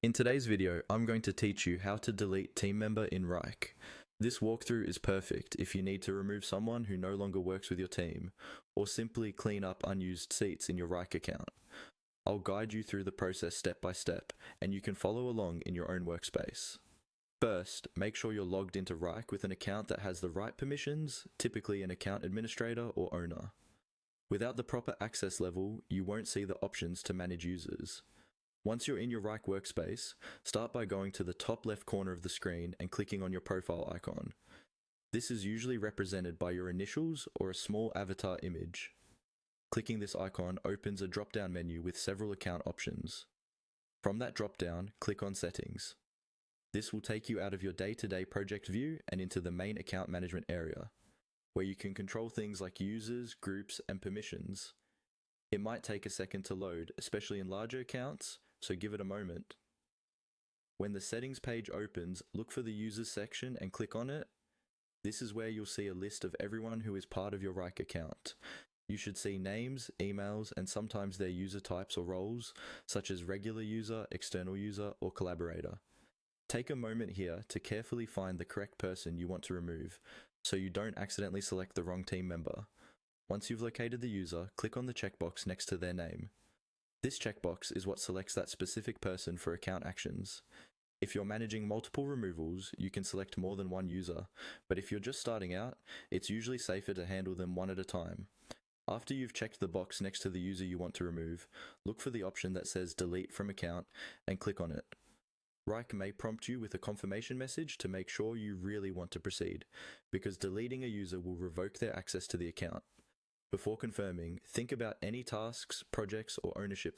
In today's video, I'm going to teach you how to delete team member in Wrike. This walkthrough is perfect if you need to remove someone who no longer works with your team, or simply clean up unused seats in your Wrike account. I'll guide you through the process step by step, and you can follow along in your own workspace. First, make sure you're logged into Wrike with an account that has the right permissions, typically an account administrator or owner. Without the proper access level, you won't see the options to manage users. Once you're in your Wrike workspace, start by going to the top left corner of the screen and clicking on your profile icon. This is usually represented by your initials or a small avatar image. Clicking this icon opens a drop-down menu with several account options. From that drop-down, click on Settings. This will take you out of your day-to-day project view and into the main account management area, where you can control things like users, groups, and permissions. It might take a second to load, especially in larger accounts, so give it a moment. When the settings page opens, look for the users section and click on it. This is where you'll see a list of everyone who is part of your Wrike account. You should see names, emails, and sometimes their user types or roles, such as regular user, external user, or collaborator. Take a moment here to carefully find the correct person you want to remove, so you don't accidentally select the wrong team member. Once you've located the user, click on the checkbox next to their name. This checkbox is what selects that specific person for account actions. If you're managing multiple removals, you can select more than one user, but if you're just starting out, it's usually safer to handle them one at a time. After you've checked the box next to the user you want to remove, look for the option that says Delete from Account and click on it. Wrike may prompt you with a confirmation message to make sure you really want to proceed, because deleting a user will revoke their access to the account. Before confirming, think about any tasks, projects, or ownership they